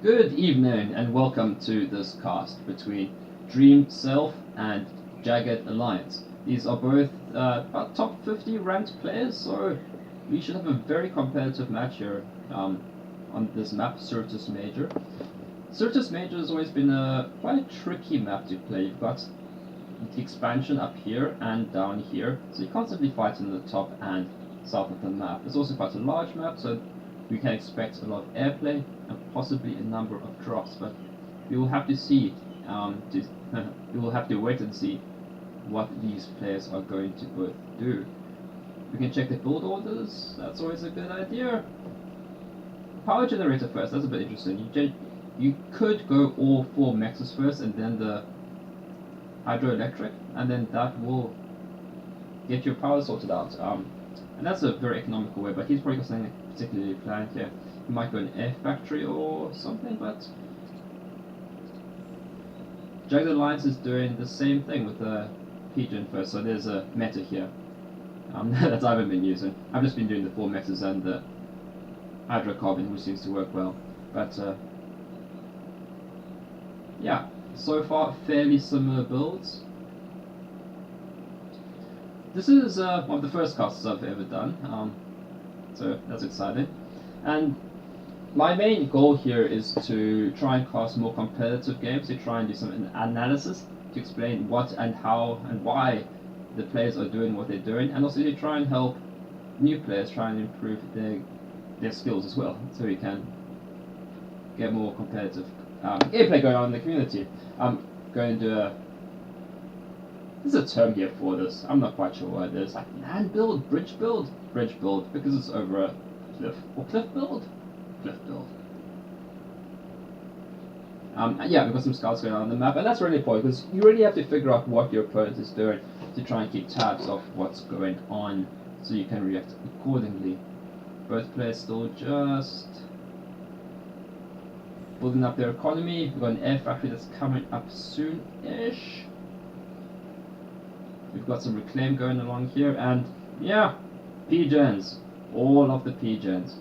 Good evening and welcome to this cast between DreamSelf and JaggedAppliance. These are both about top 50 ranked players, so we should have a very competitive match here on this map, Certus Major. Certus Major has always been a quite a tricky map to play. You've got the expansion up here and down here, so you constantly fight in the top and south of the map. It's also quite a large map, so we can expect a lot of airplay and possibly a number of drops, but we will have to see. We will have to wait and see what these players are going to both do. We can check the build orders. That's always a good idea. Power generator first. That's a bit interesting. You could go all 4 mexes first and then the hydroelectric, and then that will get your power sorted out. And that's a very economical way, but he's probably got something particularly planned here. He might go an air factory or something, but JaggedAppliance is doing the same thing with the pigeon first, so there's a meta here that I haven't been using. I've just been doing the 4 mexes and the hydrocarbon, which seems to work well. But yeah, so far fairly similar builds. This is one of the first casts I've ever done, so that's exciting. And my main goal here is to try and cast more competitive games, to try and do some analysis to explain what and how and why the players are doing what they're doing, and also to try and help new players try and improve their skills as well, so we can get more competitive gameplay going on in the community. I'm going to do a there's a term here for this. I'm not quite sure what it is. Like land build, bridge build, because it's over a cliff. Or cliff build? Cliff build. Yeah, we've got some scouts going on the map, and that's really important because you really have to figure out what your opponent is doing to try and keep tabs of what's going on, so you can react accordingly. Both players still just building up their economy. We've got an air factory that's coming up soon-ish. We've got some reclaim going along here, and yeah, pigeons. All of the pigeons.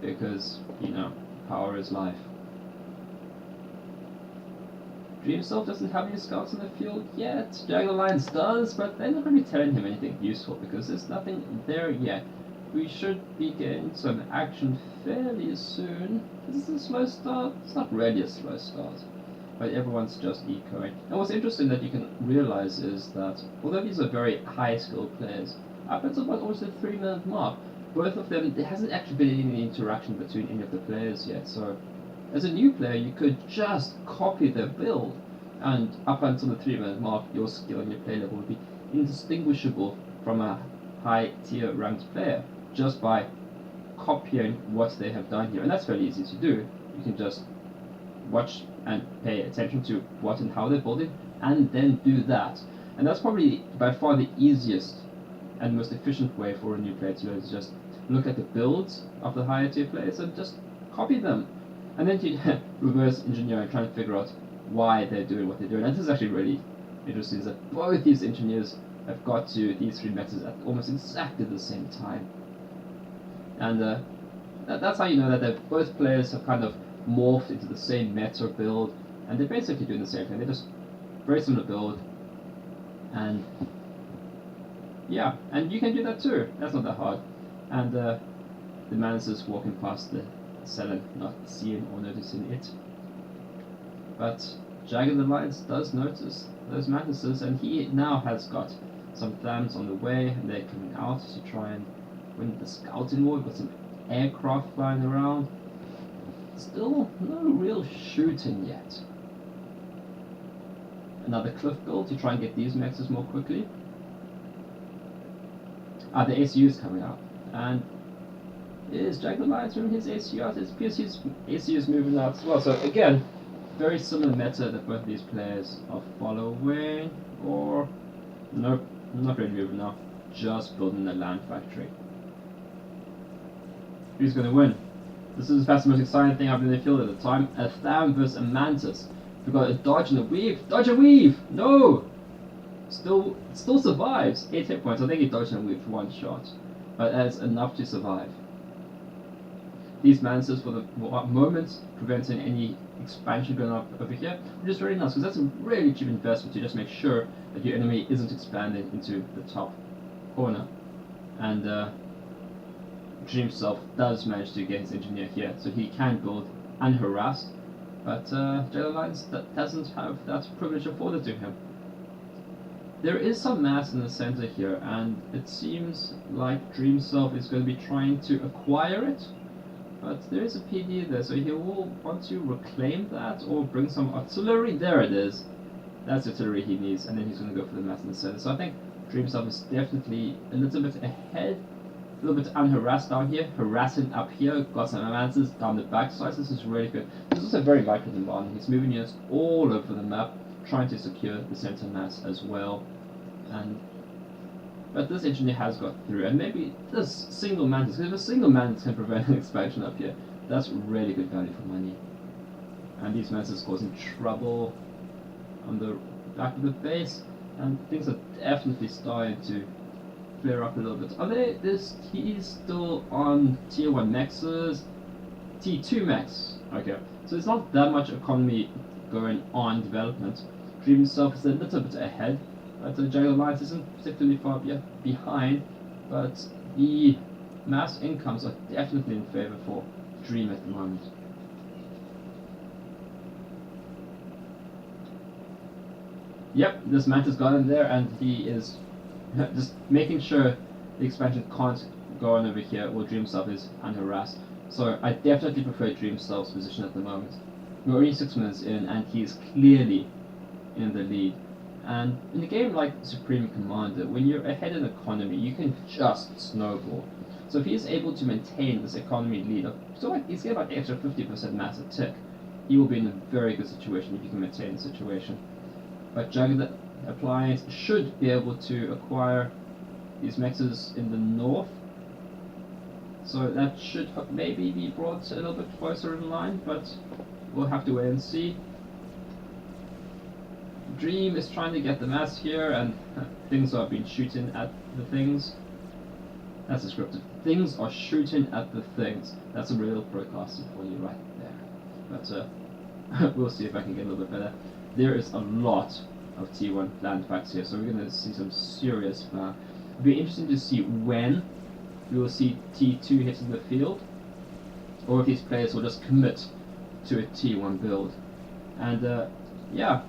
Because, you know, power is life. DreamSelf doesn't have any scouts in the field yet. JaggedAppliance does, but they're not going to be telling him anything useful because there's nothing there yet. We should be getting some action fairly soon. This is a slow start. It's not really a slow start, but everyone's just ecoing. And what's interesting that you can realize is that although these are very high skilled players, up until about almost the 3-minute mark, both of them, there hasn't actually been any interaction between any of the players yet. So as a new player, you could just copy their build, and up until the 3-minute mark, your skill and your play level would be indistinguishable from a high tier ranked player just by copying what they have done here. And that's very easy to do. You can just watch and pay attention to what and how they're building, and then do that. And that's probably by far the easiest and most efficient way for a new player to learn, is just look at the builds of the higher tier players and just copy them. And then to reverse engineer and try to figure out why they're doing what they're doing. And this is actually really interesting, is that both these engineers have got to these 3 methods at almost exactly the same time. And that's how you know that both players have kind of morphed into the same meta build, and they're basically doing the same thing. They're just very similar build, and yeah, and you can do that too. That's not that hard. And the man is just walking past the cell, not seeing or noticing it. But JaggedAppliance does notice those mantises, and he now has got some plans on the way, and they're coming out to try and win the scouting war. We've got some aircraft flying around. Still no real shooting yet. Another cliff build to try and get these mexes more quickly. The ACU is coming out, and is JaggedAppliance moving his ACU out? It appears his ACU is moving out as well. So again, very similar meta that both of these players are following. Or nope, not really moving now. Just building a land factory. Who's going to win? This is perhaps the most exciting thing I've been in the field at the time. A Tham versus a Mantis. We've got a dodge and a weave. Dodge and weave! No! Still survives. 8 hit points. I think he dodged and weaved for 1 shot. But that's enough to survive. these manses for the moment, preventing any expansion going up over here, which is very nice because that's a really cheap investment to just make sure that your enemy isn't expanding into the top corner. And DreamSelf does manage to get his engineer here, so he can build unharassed, but JaggedAppliance doesn't have that privilege afforded to him. There is some mass in the center here, and it seems like DreamSelf is going to be trying to acquire it, but there is a PD there, so he will want to reclaim that or bring some artillery. There it is. That's the artillery he needs, and then he's going to go for the mass in the center. So I think DreamSelf is definitely a little bit ahead, a little bit unharassed down here, harassing up here, got some advances down the backside. So this is really good. This is also very micro demanding. He's moving units all over the map, trying to secure the center mass as well. But this engineer has got through, and maybe this single mantis, because if a single mantis can prevent an expansion up here, that's really good value for money. And these mantis causing trouble on the back of the base, and things are definitely starting to flare up a little bit. Are they? He's still on tier 1 maxes, T2 max. Okay, so it's not that much economy going on development. DreamSelf is a little bit ahead, but the JaggedAppliance isn't particularly far behind, but the mass incomes are definitely in favor for Dream at the moment. Yep, this Mantis got in there, and he is just making sure the expansion can't go on over here while DreamSelf is unharassed. So I definitely prefer DreamSelf's position at the moment. We're only 6 minutes in, and he's clearly in the lead. And in a game like Supreme Commander, when you're ahead in economy, you can just snowball. So if he's able to maintain this economy lead, so like he's getting about extra 50% mass a tick, he will be in a very good situation if he can maintain the situation. But JaggedAppliance should be able to acquire these mexes in the north, so that should maybe be brought a little bit closer in line, but we'll have to wait and see. Dream is trying to get the mass here, and things are being shooting at the things. That's descriptive. Things are shooting at the things. That's a real broadcaster for you right there. But we'll see if I can get a little bit better. There is a lot of T1 land packs here, so we're going to see some serious fire. It'll be interesting to see when we will see T2 hitting the field, or if these players will just commit to a T1 build. And yeah,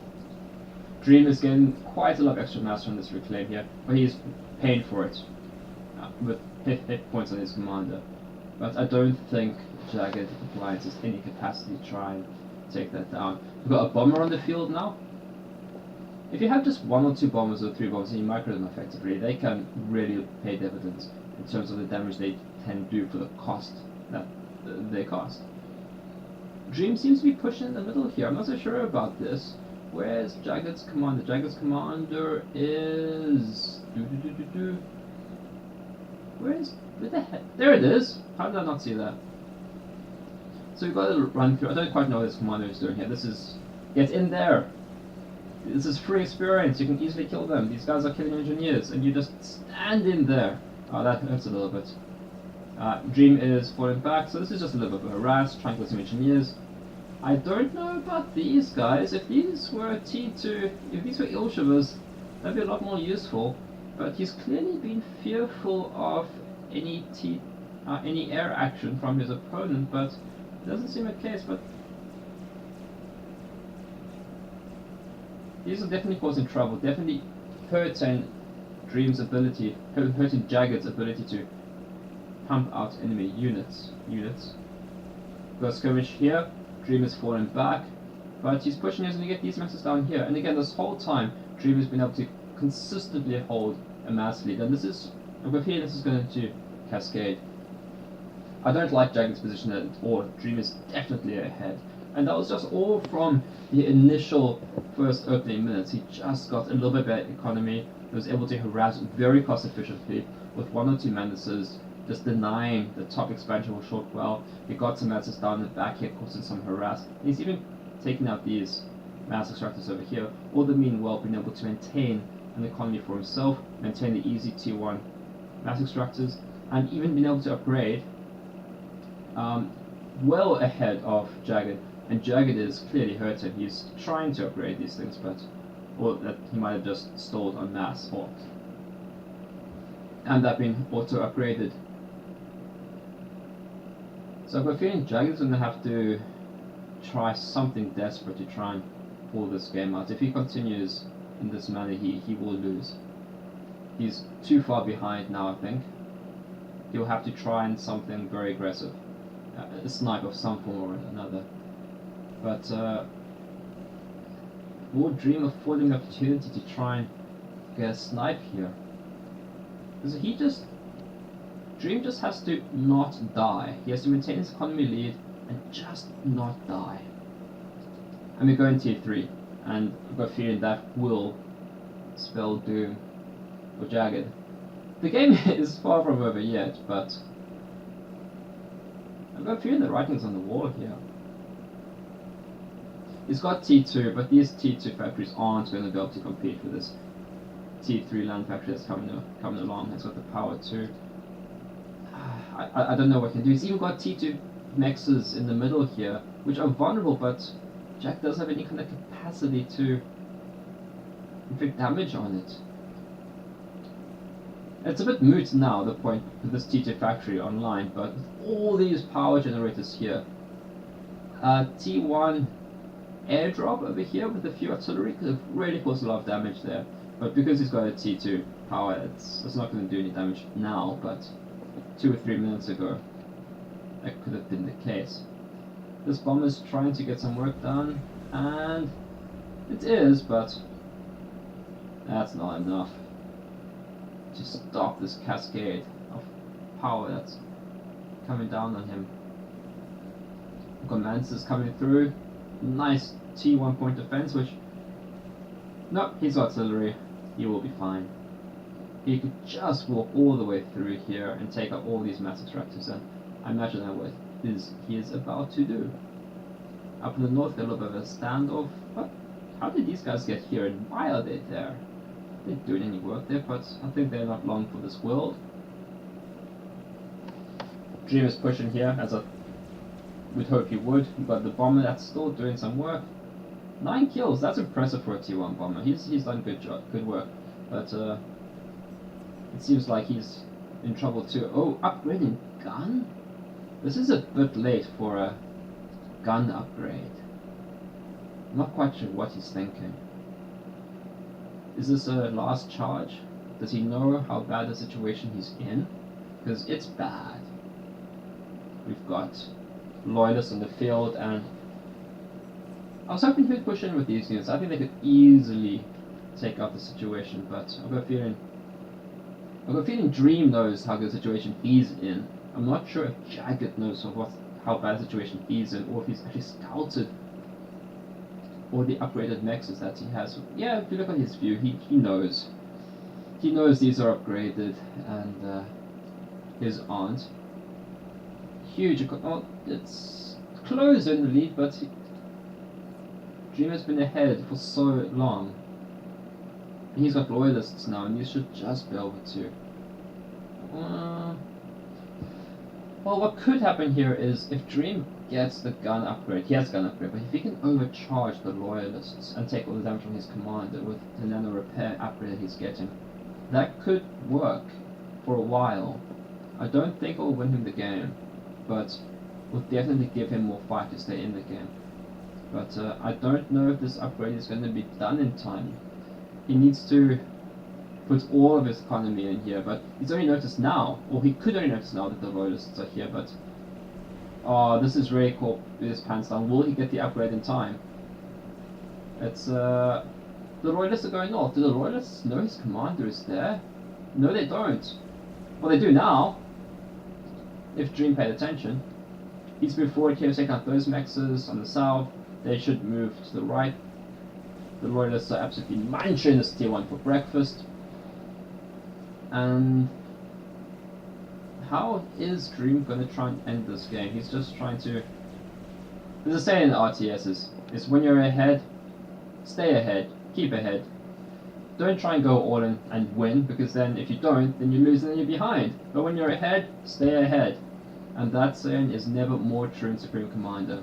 Dream is getting quite a lot of extra mass from this reclaim here, but he's paying for it with hit points on his commander. But I don't think JaggedAppliance has any capacity to try and take that down. We've got a bomber on the field now. If you have just 1 or 2 bombers or 3 bombers and you micro them effectively, they can really pay dividends in terms of the damage they can do for the cost that they cost. Dream seems to be pushing in the middle here. I'm not so sure about this. Where's Jagged's commander? Jagged's commander is... Where the heck? There it is! How did I not see that? So we've got to run through. I don't quite know what this commander is doing here. This is... Get in there! This is free experience. You can easily kill them. These guys are killing engineers, and you just stand in there. Oh, that hurts a little bit. Dream is falling back, so this is just a little bit of a harass, trying to kill some engineers. I don't know about these guys. If these were T2, if these were Ilshivers, that'd be a lot more useful. But he's clearly been fearful of any air action from his opponent, but it doesn't seem the case. But these are definitely causing trouble, definitely hurting Dream's ability, hurting Jagged's ability to pump out enemy units. Got skirmish here. Dream is falling back, but he's pushing us and you get these masses down here. And again, this whole time, Dream has been able to consistently hold a mass lead, and I'm feeling this is going to cascade. I don't like Jagged's position at all. Dream is definitely ahead, and that was just all from the initial first opening minutes. He just got a little bit better economy. He was able to harass very cost efficiently with 1 or 2 Manduses, just denying the top expansion will short well. He got some masses down the back here, causing some harass. And he's even taking out these mass extractors over here, all the meanwhile being able to maintain an economy for himself, maintain the easy T1 mass extractors, and even being able to upgrade well ahead of Jagged, and Jagged is clearly hurting. He's trying to upgrade these things, but or that he might have just stalled en masse, or and that being auto upgraded. So I've got a feeling Jagged is going to have to try something desperate to try and pull this game out. If he continues in this manner, he will lose. He's too far behind now, I think. He'll have to try and something very aggressive. A snipe of some form or another. But will Dream afford him the opportunity to try and get a snipe here? Because Dream just has to not die. He has to maintain his economy lead and just not die. And we go in tier 3, and I've got a feeling that will spell doom for Jagged. The game is far from over yet, but I've got a feeling the writing's on the wall here. He's got T2, but these T2 factories aren't going to be able to compete with this T3 land factory that's coming along. It's got the power too. I don't know what he can do. He's even got T2 mexes in the middle here, which are vulnerable, but Jack doesn't have any kind of capacity to inflict damage on it. It's a bit moot now, the point with this T2 factory online, but with all these power generators here, T1 airdrop over here with a few artillery could have really caused a lot of damage there. But because he's got a T2 power, it's not going to do any damage now, but 2 or 3 minutes ago, that could have been the case. This bomb is trying to get some work done, and it is, but that's not enough to stop this cascade of power that's coming down on him. Commands is coming through. Nice T1 point defense, which... No, he's got artillery. He will be fine. He could just walk all the way through here and take out all these massive structures, and I imagine that's what he is about to do. Up in the north, a little bit of a standoff. But how did these guys get here, and why are they there? They're doing any work there, but I think they're not long for this world. Dream is pushing here, as I would hope he would. You've got the bomber that's still doing some work. 9 kills, that's impressive for a T1 bomber. He's done good work. But it seems like he's in trouble too. Oh, upgrading gun? This is a bit late for a gun upgrade. I'm not quite sure what he's thinking. Is this a last charge? Does he know how bad the situation he's in? Because it's bad. We've got loyalists in the field, and I was hoping he'd push in with these units. I think they could easily take out the situation, but I've got a feeling Dream knows how good a situation he's in. I'm not sure if Jagged knows how bad a situation he's in, or if he's actually scouted all the upgraded mexes that he has. Yeah, if you look at his view, he knows. He knows these are upgraded, and his aren't. Huge. Oh, it's close in the lead, but Dream has been ahead for so long. And he's got loyalists now, and you should just be able to. Well, what could happen here is if Dream gets the gun upgrade, he has gun upgrade, but if he can overcharge the loyalists and take all the damage from his commander with the nano repair upgrade that he's getting, that could work for a while. I don't think it'll win him the game, but will definitely give him more fight to stay in the game. But I don't know if this upgrade is going to be done in time. He needs to put all of his economy in here, but he's only noticed now, or he could only notice now that the loyalists are here, but this is really caught his pants down. Will he get the upgrade in time? It's the loyalists are going north. Do the loyalists know his commander is there? No, they don't. Well, they do now, if Dream paid attention. He's moved forward here, taking out those mexes on the south. They should move to the right. The loyalists are absolutely munching this tier 1 for breakfast. And how is Dream going to try and end this game? He's just trying to... There's a saying in RTS is when you're ahead, stay ahead, keep ahead. Don't try and go all in and win, because then if you don't, then you lose and then you're behind. But when you're ahead, stay ahead. And that saying is never more true in Supreme Commander,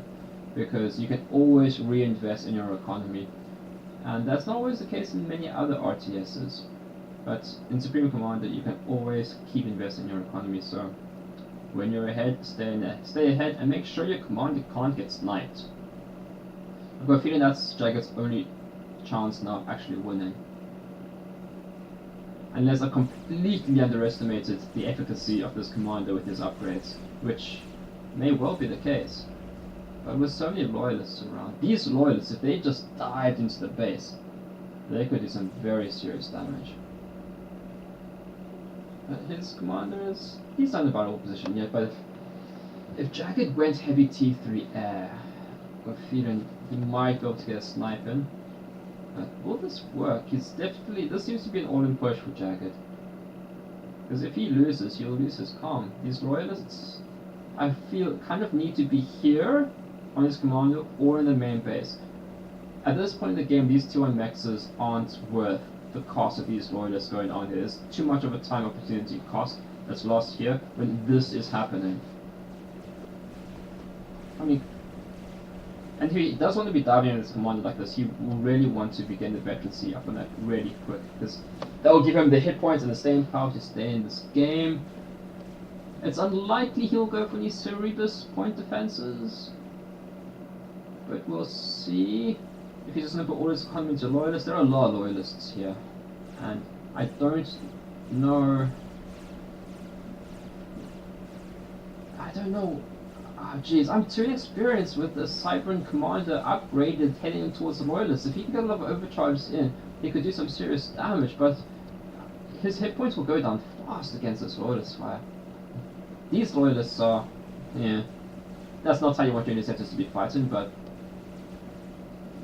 because you can always reinvest in your economy. And that's not always the case in many other RTSs. But in Supreme Commander, you can always keep investing in your economy, so when you're ahead, stay ahead, and make sure your commander can't get sniped. I've got a feeling that's Jagged's only chance now of actually winning. Unless I completely underestimated the efficacy of this commander with his upgrades, which may well be the case. But with so many loyalists around, these loyalists, if they just dived into the base, they could do some very serious damage. But his commander is... he's not in a battle position yet, but if Jagged went heavy T3 air, I've got a feeling he might be able to get a snipe in. But will this work? He's definitely... this seems to be an all-in push for Jagged. Because if he loses, he'll lose his calm. These loyalists, I feel, kind of need to be here on his commander or in the main base. At this point in the game, these 2-1 mexes aren't worth the cost of these loyalists going on here. There's too much of a time opportunity cost that's lost here when this is happening. I mean, and he does want to be diving in his commander like this. He will really want to begin the veterancy up on that really quick, because that will give him the hit points and the staying power to stay in this game. It's unlikely he'll go for these Cerebus point defenses, but we'll see. If he's just going to put all his economy into loyalists, there are a lot of loyalists here, and I don't know. I don't know. Oh jeez, I'm too inexperienced with the Cybran Commander upgraded heading towards the loyalists. If he can get a lot of overcharges in, he could do some serious damage, but his hit points will go down fast against this loyalist fire. These loyalists are, yeah, that's not how you want your interceptors to be fighting, but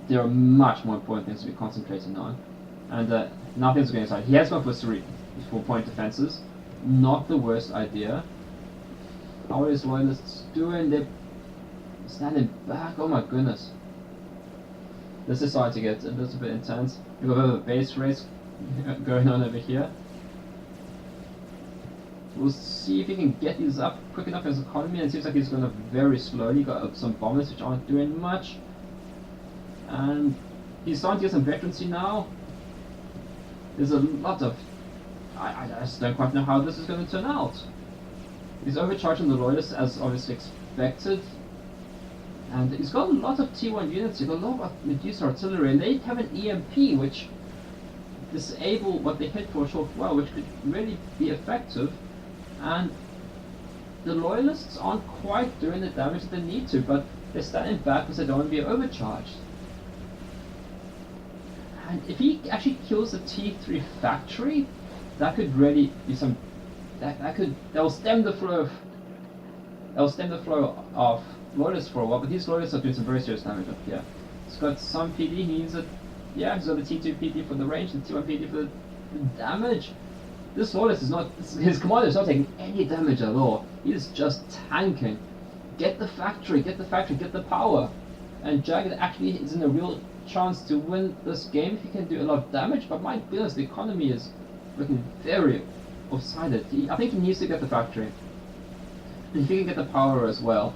there are much more important things to be concentrating on. And nothing's going inside. He has gone for 4-point defenses. Not the worst idea. How are his loyalists doing? They're standing back. Oh my goodness. This is starting to get a little bit intense. We've got a bit of a base race going on over here. We'll see if he can get these up quick enough in his economy, and it seems like he's going up very slowly. Got some bombers which aren't doing much. And he's starting to get some veterancy now. There's a lot of... I just don't quite know how this is going to turn out. He's overcharging the loyalists as obviously expected. And he's got a lot of T1 units, he's got a lot of Medusa artillery, and they have an EMP which disable what they hit for a short while, which could really be effective. And the loyalists aren't quite doing the damage that they need to, but they're standing back because they don't want to be overcharged. And if he actually kills the T3 factory, that could really be some... That'll stem the flow of loyalists for a while, but these loyalists are doing some very serious damage up here. He's got some PD, he needs it. Yeah, he's got the T2 PD for the range, the T1 PD for the damage. This loyalist is not... his commander is not taking any damage at all. He is just tanking. Get the factory, get the power. And Jagged actually is in a real chance to win this game if he can do a lot of damage, but my goodness, the economy is looking very offsided. I think he needs to get the factory. And if he can get the power as well.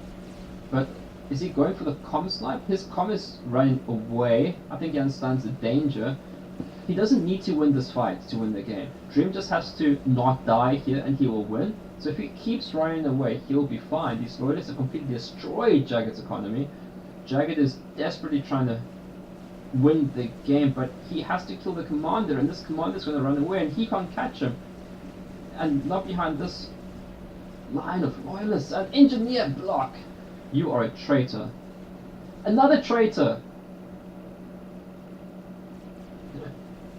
But is he going for the comm snipe? His comm is running away. I think he understands the danger. He doesn't need to win this fight to win the game. Dream just has to not die here and he will win. So if he keeps running away, he'll be fine. These loyalists have completely destroyed Jagged's economy. Jagged is desperately trying to win the game, but he has to kill the commander, and this commander is going to run away, and he can't catch him. And not behind this line of loyalists. An engineer block! You are a traitor. Another traitor!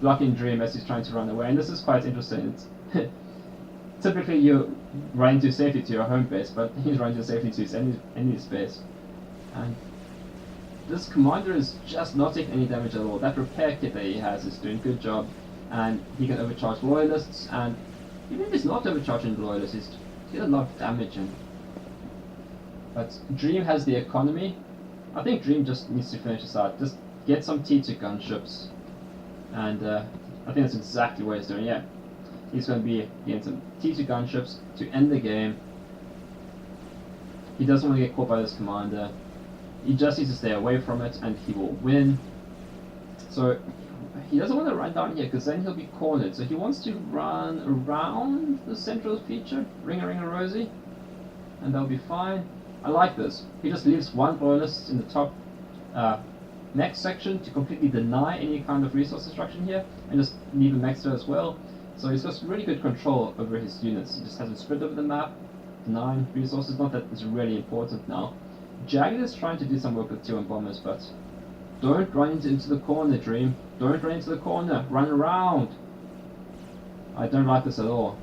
Blocking Dream as he's trying to run away, and this is quite interesting. It's typically you run to safety to your home base, but he's running to safety to his enemy's base. And this commander is just not taking any damage at all. That repair kit that he has is doing a good job, and he can overcharge loyalists, and even if he's not overcharging loyalists, he's getting a lot of damage in. But Dream has the economy. I think Dream just needs to finish this out. Just get some T2 gunships, and I think that's exactly what he's doing. Yeah, he's going to be getting some T2 gunships to end the game. He doesn't want to get caught by this commander. He just needs to stay away from it, and he will win. So he doesn't want to run down here, because then he'll be cornered. So he wants to run around the central feature, ring-a-ring-a-rosy, and that'll be fine. I like this. He just leaves one bonus in the top next section to completely deny any kind of resource destruction here, and just leave a Mexter as well. So he's got really good control over his units. He just has them spread over the map, denying resources. Not that it's really important now. Jagged is trying to do some work with Tier 1 bombers, but don't run into the corner, Dream. Don't run into the corner. Run around. I don't like this at all.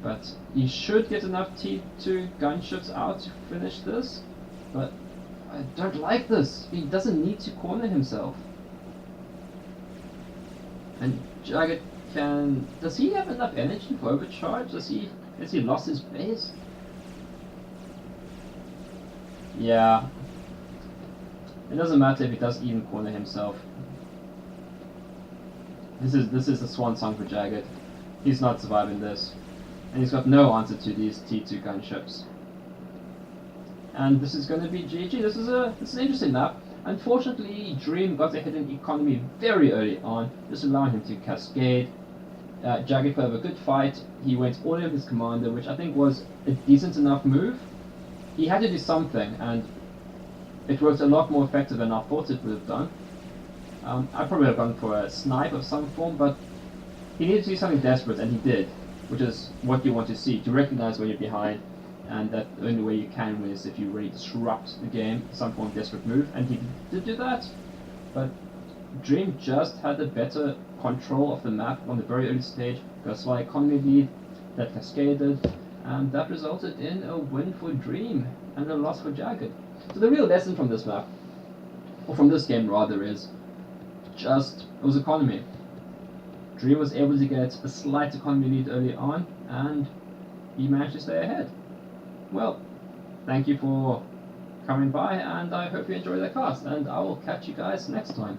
But he should get enough T2 gunships out to finish this. But I don't like this. He doesn't need to corner himself. And Jagged can... Does he have enough energy for overcharge? Has he lost his base? Yeah. It doesn't matter if he does even corner himself. This is the swan song for Jagged. He's not surviving this. And he's got no answer to these T2 gunships. And this is going to be GG. This is an interesting map. Unfortunately, Dream got ahead in economy very early on, just allowing him to cascade. Jagged could have a good fight. He went all in with his commander, which I think was a decent enough move. He had to do something, and it worked a lot more effective than I thought it would have done. I probably would have gone for a snipe of some form, but he needed to do something desperate, and he did, which is what you want to see, to recognize when you're behind, and that the only way you can win is if you really disrupt the game, some form of desperate move, and he did do that, but Dream just had a better control of the map on the very early stage, got a slight economy lead, that cascaded, and that resulted in a win for Dream, and a loss for Jagged. So the real lesson from this map, or from this game rather, is just, it was economy. Dream was able to get a slight economy lead early on, and he managed to stay ahead. Well, thank you for coming by, and I hope you enjoyed the cast, and I will catch you guys next time.